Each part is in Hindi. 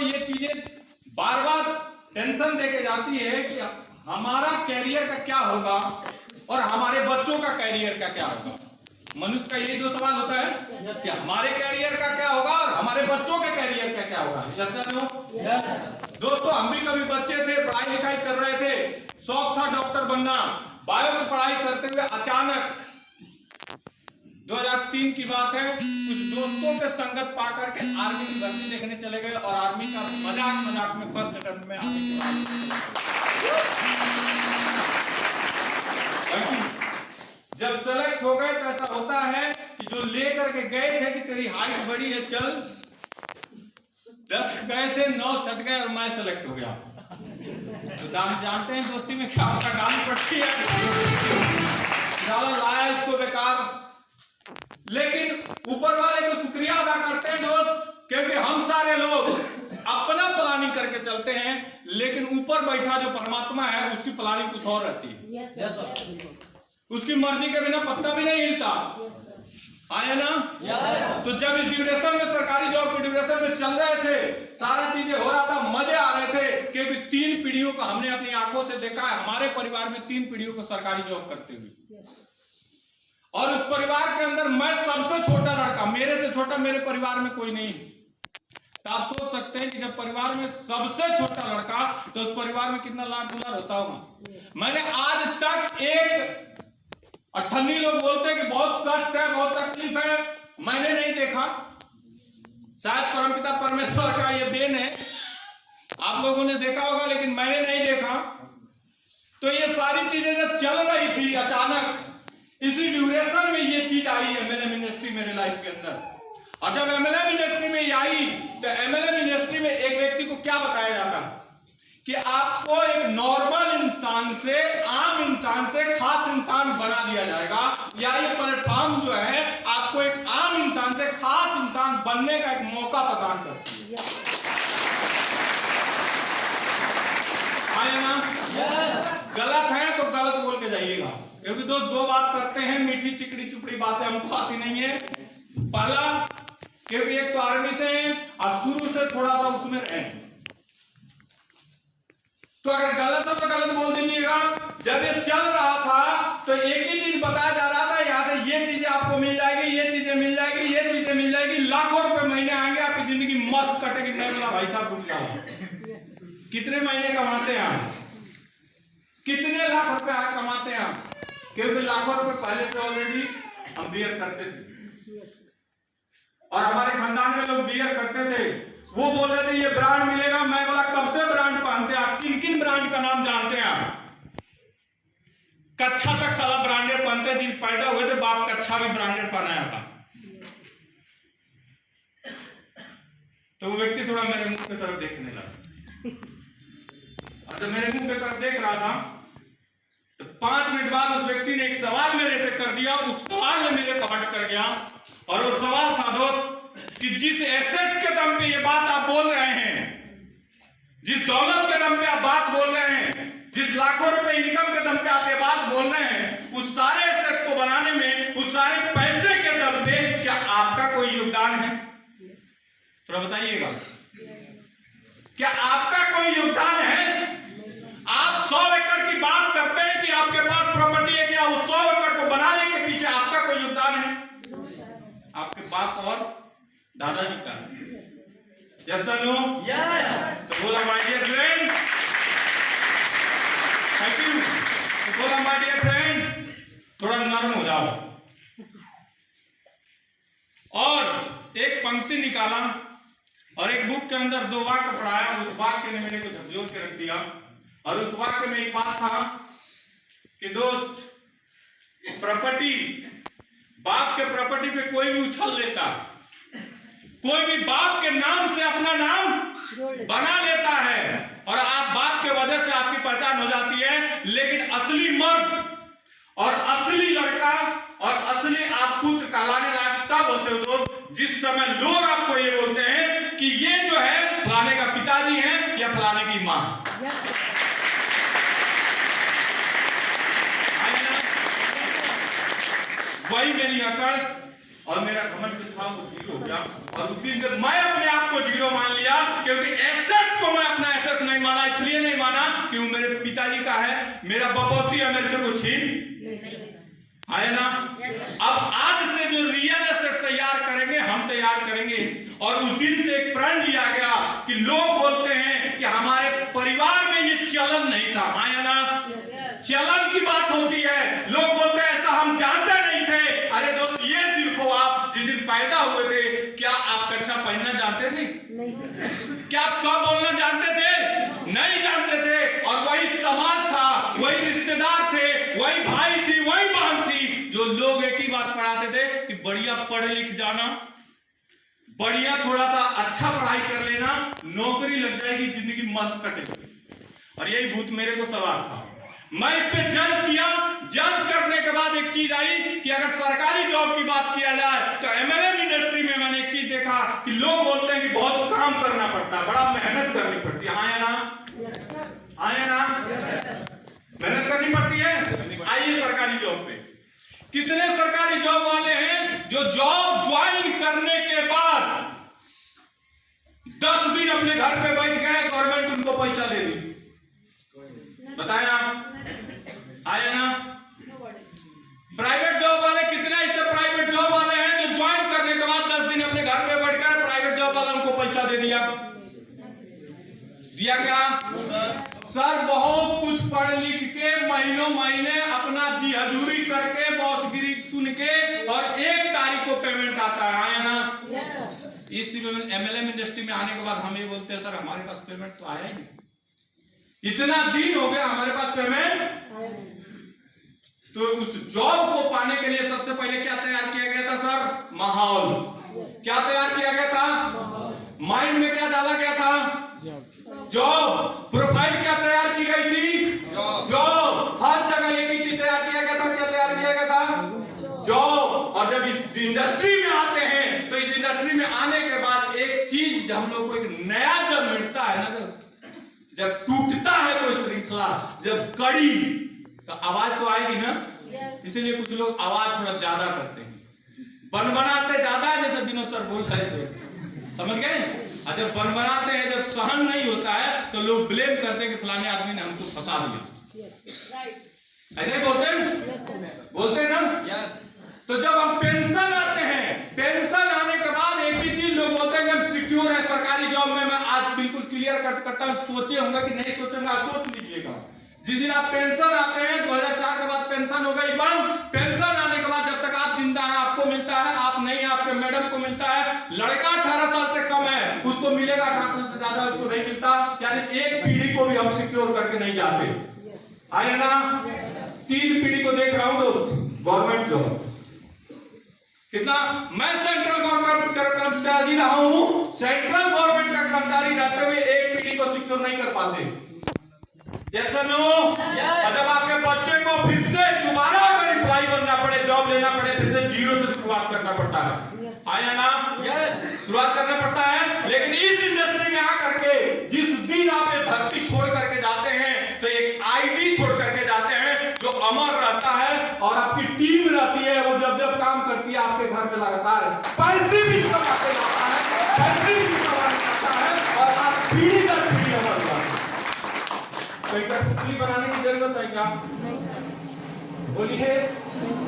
ये चीजें बार बार टेंशन देके जाती है कि हमारा कैरियर का क्या होगा और हमारे बच्चों का कैरियर का क्या होगा। मनुष्य का यही दो सवाल होता है, क्या हमारे कैरियर का क्या होगा और हमारे बच्चों के कैरियर का क्या होगा। दोस्तों, हम भी कभी बच्चे थे, पढ़ाई लिखाई कर रहे थे, शौक था डॉक्टर बनना। बायो की पढ़ाई करते हुए अचानक 2003 की बात है, कुछ दोस्तों के संगत पा करके आर्मी की भर्ती देखने चले गए और आर्मी का मजाक में फर्स्ट अटेम्प्ट में आर्मी की जब सेलेक्ट हो गए तो ऐसा होता है कि जो लेकर के गए थे कि तेरी हाइट बड़ी है चल, 10 गए थे, 9 छट गए और मैं सेलेक्ट हो गया। तो जानते हैं दोस्ती में क्या होता, गाली पड़ती है, लाया इसको बेकार। लेकिन ऊपर वाले को शुक्रिया अदा करते हैं दोस्त, क्योंकि हम सारे लोग अपना प्लानिंग करके चलते हैं, लेकिन ऊपर बैठा जो परमात्मा है उसकी प्लानिंग कुछ और रहती है। उसकी मर्जी के बिना पत्ता भी नहीं हिलता। आया ना? तो जब इस ड्यूरेशन में, सरकारी जॉब के ड्यूरेशन में चल रहे थे, सारा चीजें हो रहा था, मजे आ रहे थे, क्योंकि 3 पीढ़ियों को हमने अपनी आंखों से देखा है। हमारे परिवार में 3 पीढ़ियों को सरकारी जॉब करते हुए, और उस परिवार के अंदर मैं सबसे छोटा लड़का, मेरे से छोटा मेरे परिवार में कोई नहीं। तो आप सोच सकते हैं कि जब परिवार में सबसे छोटा लड़का, तो उस परिवार में कितना लाड दुलार होता होगा। मैंने आज तक एक 98 लोग बोलते हैं कि बहुत कष्ट है, बहुत तकलीफ है, मैंने नहीं देखा। शायद परमपिता परमेश्वर का ये देन है, आप लोगों ने देखा होगा, लेकिन मैंने नहीं देखा। तो ये सारी चीजें जब चल रही थी, अचानक इसी ड्यूरेशन में ये चीज आई एमएलए मिनिस्ट्री मेरे लाइफ के अंदर। और जब एमएलए मिनिस्ट्री में आई, तो एमएलए मिनिस्ट्री में एक व्यक्ति को क्या बताया जाता है कि आपको एक नॉर्मल इंसान से, आम इंसान से खास इंसान बना दिया जाएगा, या ये प्लेटफॉर्म जो है आपको एक आम इंसान से खास इंसान बनने का एक मौका प्रदान करती है। आया ना? गलत है तो गलत बोल के जाइएगा, क्योंकि दोस्त 2 बात करते हैं, मीठी चिकड़ी चुपड़ी बातें हमको आती नहीं है। पहला, क्योंकि एक तो आर्मी से और शुरू से थोड़ा सा उसमें रहे, तो अगर गलत हो तो गलत बोल दीजिएगा। जब ये चल रहा था तो एक ही चीज बताया जा रहा था, यहाँ से ये चीजें आपको मिल जाएगी, ये चीजें मिल जाएगी, ये चीजें मिल जाएगी, लाखों रुपए महीने आएंगे, आपकी जिंदगी मस्त कटेगी। नहीं बोला भाई साहब भूल जाओ। कितने महीने कमाते हैं आप, कितने लाख रुपए कमाते हैं आप, क्योंकि लाखों रुपए पहले से ऑलरेडी हम बियर करते थे, और हमारे खानदान में लोग बियर करते थे। वो बोल रहे थे ये ब्रांड मिलेगा, मैं बोला कब से ब्रांड पहनते हैं आप, किन किन ब्रांड का नाम जानते हैं आप? कच्छा तक साला ब्रांडेड पहनते, दिन पैदा हुए थे बाप कच्छा भी ब्रांडेड पहनाया था। तो वो व्यक्ति थोड़ा मेरे मुंह की तरफ देखने लगा, और जब मेरे मुंह की तरफ देख रहा था तो 5 मिनट बाद उस व्यक्ति ने एक सवाल मेरे से कर दिया। उस सवाल ने मेरे को हट कर गया, और वो सवाल था दोस्त कि जिस एसेट्स के दम पे ये बात आप बोल रहे हैं, जिस दौलत के दम पे आप बात बोल रहे हैं, जिस लाखों रुपए इनकम के दम पे आप ये बात बोल रहे हैं, उस सारे एसेट्स को बनाने में, उस सारे पैसे के दम पे क्या आपका कोई योगदान है? थोड़ा बताइएगा, क्या आपका कोई योगदान है? आप 100 एकड़ की बात करते हैं कि आपके पास प्रॉपर्टी है, क्या उस 100 एकड़ को बनाने के पीछे आपका कोई योगदान है? आपके बाप और दादाजी का। Yes sir no? यस। तो बोला my dear friend, thank you. तो बोला माय डियर फ्रेंड, थोड़ा नर्म हो जाओ। और एक पंक्ति निकाला और एक बुक के अंदर 2 वाक्य पढ़ाया। उस वाक्य ने मेरे को झकझोर के रख दिया, और उस वाक्य में एक बात था कि दोस्त, प्रॉपर्टी, बाप के प्रॉपर्टी पे कोई भी उछल लेता, कोई भी बाप के नाम से अपना नाम बना लेता है, और आप बाप के वजह से आपकी पहचान हो जाती है। लेकिन असली मर्द और असली लड़का और असली आप पुत्र कहलाने लायक तब होते हो दोस्त, जिस समय लोग आपको ये बोलते हैं कि ये जो है फलाने का पिताजी है या फलाने की मां। वही मेरी अकड़ और मेरा घमंड था, वो जीरो हो गया। और उस दिन से मैं अपने आप को जीरो मान लिया, क्योंकि क्यों मेरे पिताजी का है, मेरा बपौती है, मेरे से कुछ छीन है ना। अब आज से जो रियल एस्टेट तैयार करेंगे, हम तैयार करेंगे। और उस दिन से एक प्रण लिया गया कि लोग बोलते हैं कि हमारे परिवार में ये चलन नहीं था, है ना। चलन की बात होती है, लोग बोलते हैं ऐसा हम जानते नहीं थे। अरे दोस्त ये देखो, आप जिस दिन पैदा हुए थे, क्या आप कच्छा पहनना जानते थे? क्या आप कब बोलना जानते थे? नहीं जानते थे। और वही समाज था, वही रिश्तेदार थे, वही भाई थी, वही बहन थी, जो लोग एक ही बात पढ़ाते थे कि बढ़िया पढ़ लिख जाना, बढ़िया थोड़ा सा अच्छा पढ़ाई कर लेना, नौकरी लग जाएगी, जिंदगी मस्त कटेगी। और यही भूत मेरे को सवाल था। मैं इस पे जज किया। जज करने के बाद एक चीज आई कि अगर सरकारी जॉब की बात किया जाए तो एमएलएम इंडस्ट्री में मैंने एक चीज देखा कि लोग बोलते हैं कि बहुत काम करना पड़ता है, बड़ा मेहनत करनी पड़ती है। आया ना, आया ना, मेहनत करनी पड़ती है। आइए सरकारी जॉब पे, कितने सरकारी जॉब वाले हैं जो जॉब ज्वाइन करने के बाद 10 दिन अपने घर पे बैठ गए, गवर्नमेंट उनको पैसा दे दी। बताए आप, आया ना। प्राइवेट जॉब वाले कितने ऐसे प्राइवेट जॉब वाले हैं जो ज्वाइन करने के बाद 10 दिन अपने घर पे बैठकर प्राइवेट जॉब वाला उनको पैसा दे दिया। दिया क्या सर? बहुत कुछ पढ़ लिख के महीनों महीने अपना जी हजूरी करके, बॉसगिरी सुन के, और 1 तारीख को पेमेंट आता है, आया ना। इस एमएलएम इंडस्ट्री में आने के बाद हम ये बोलते हैं सर हमारे पास पेमेंट तो आया ही नहीं, इतना दिन हो गया हमारे पास पेमेंट। तो उस जॉब को पाने के लिए सबसे पहले क्या तैयार किया गया था सर? माहौल। क्या तैयार किया गया था? माइंड में क्या डाला गया था? जॉब। प्रोफाइल क्या तैयार की गई थी? जॉब। हर जगह एक ही चीज तैयार किया गया था। क्या तैयार किया गया था? जॉब। और जब इस इंडस्ट्री में आते हैं तो इस इंडस्ट्री में आने के बाद एक चीज हम लोग को एक नया जब मिलता है ना, जब टूटता है कोई श्रृंखला, जब कड़ी, तो आवाज तो आएगी ना। इसीलिए कुछ लोग आवाज थोड़ा ज्यादा करते हैं, बनबनाते ज्यादा है, जैसे विनोद सर बोल रहे थे, समझ गए। और जब बनबनाते हैं, जब सहन नहीं होता है तो लोग ब्लेम करते हैं कि फलाने आदमी ने हमको फंसा दिया। ऐसे ही बोलते हैं, बोलते हैं ना। तो जब हम पेंशन आते हैं, पेंशन आने के बाद एक ही चीज लोग बोलते हैं कि हम सिक्योर है सरकारी जॉब में। मैं आज बिल्कुल क्लियर करता हूं, सोचे होंगे कि नहीं सोचेंगे, आप सोच लीजिएगा। जिस दिन आप पेंशन आते हैं, 2004 के बाद पेंशन हो गई बंद। पेंशन आने के बाद जब तक आप जिंदा हैं आपको मिलता है, आप नहीं हैं आपके मैडम को मिलता है। लड़का 18 साल से कम है उसको मिलेगा, 18 साल से ज्यादा उसको नहीं मिलता। यानी एक पीढ़ी को भी हम सिक्योर करके नहीं जाते, आया ना। 3 पीढ़ी को देख रहा हूं गवर्नमेंट जॉब कितना। मैं सेंट्रल गवर्नमेंट का कर्मचारी रहा हूं, सेंट्रल गवर्नमेंट का कर्मचारी रहते हुए एक पीढ़ी को सिक्योर नहीं कर पाते। जब आपके बच्चे को फिर से दोबारा अगर एम्प्लॉय बनना पड़े, जॉब लेना पड़े, फिर से जीरो से शुरुआत करना पड़ता है, आया ना। शुरुआत करना पड़ता है। लेकिन इस इंडस्ट्री में आकर के जिस दिन आप ये धरती छोड़ करके जाते हैं तो एक आईडी छोड़ करके जाते हैं जो अमर रहता है, और आपकी टीम रहती है, वो जब जब काम करती है आपके घर में लगातार पैसे भी कमाते जाता है, पैसे भी कमाने जाता है, और आप पीढ़ी दर पीढ़ी अमर रहता है। पुतली बनाने की जरूरत है क्या? बोलिए,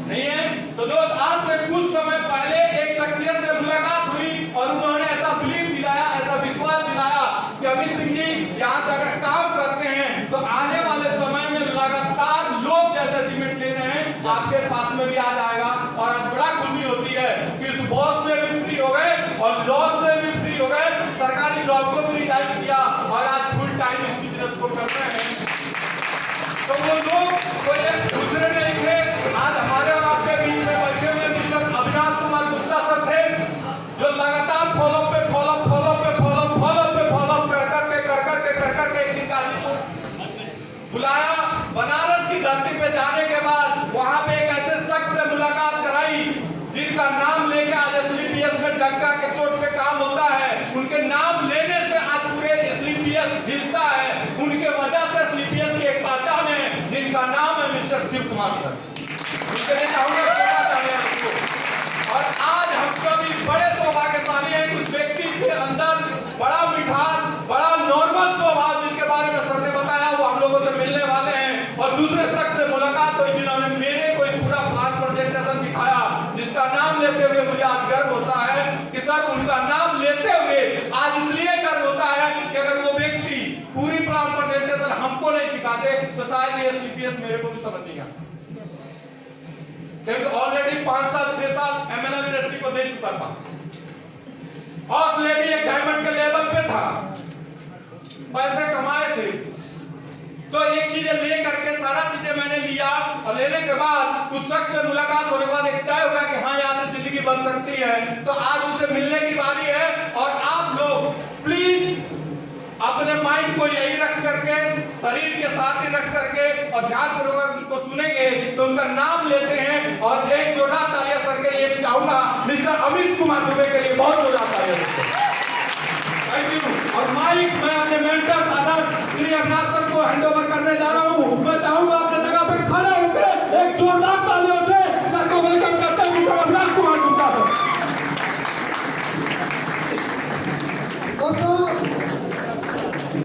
नहीं है। तो दोस्त आज से कुछ समय पहले एक शख्सियत से मुलाकात हुई और उन्होंने ऐसा बिलीव दिलाया, ऐसा विश्वास दिलाया कि अमित सिंह जी यहाँ से अगर काम करते हैं तो आने वाले समय में लगातार लोग जैसे सीमेंट ले रहे हैं आपके पास में भी आ जाएगा। और आज बड़ा खुशी होती है कि इस बॉस से भी फ्री हो गए और लॉस से भी फ्री हो गए, सरकारी जॉब को भी रिजाइन किया और आज फुल टाइम इस बिजनेस को कर रहे हैं। तो वो लोग कोई एक दूसरे नहीं थे। आज हमारे और आपके बीच में बैठे हुए मिस्टर अविनाश कुमार गुप्ता सर थे, जो लगातार फॉलो पे फॉलो फॉलो पे फॉलो फॉलो पे फॉलो कर करके एक दिन गाड़ी को बुलाया। बनारस की धरती पे जाने के बाद वहां पे एक ऐसे शख्स से मुलाकात कराई जिनका नाम लेके आज एसलीपीएस में डंका के चोट पे काम होता है। उनके नाम लेने से आज पूरे एसलीपीएस हिलता है। उनके वजह से एसलीपीएस की एक पहचान है जिनका नाम है मिस्टर शिव कुमार सर। उनके लिए चाहूंगा और आज हम सभी बड़े सौभाग्यशाली हैं कि उस व्यक्ति के अंदर बड़ा मिठास, बड़ा नॉर्मल स्वभाव जिनके बारे में सर ने बताया वो हम लोगों आते तो शायद ये सीपीएस मेरे को भी समझ नहीं आता, क्योंकि ऑलरेडी 5 साल 6 साल एमएलए इंडस्ट्री को दे चुका था, ऑलरेडी एक डायमंड के लेवल पे था, पैसे कमाए थे। तो एक चीज ले करके सारा चीजें मैंने लिया और लेने के बाद उस शख्स से मुलाकात होने के बाद एक तय हुआ कि हाँ यहाँ से जिंदगी बन सकती है। तो आज उसे मिलने की बारी है और आप लोग प्लीज अपने माइंड को यही रख करके, शरीर के साथ ही रख करके और ध्यान पूर्वक उनको सुनेंगे तो उनका नाम लेते हैं। और एक जोरदार तालियां सर के लिए भी चाहूंगा मिस्टर अमित कुमार दुबे के लिए, बहुत जोरदार तालियां। Thank you. और माइक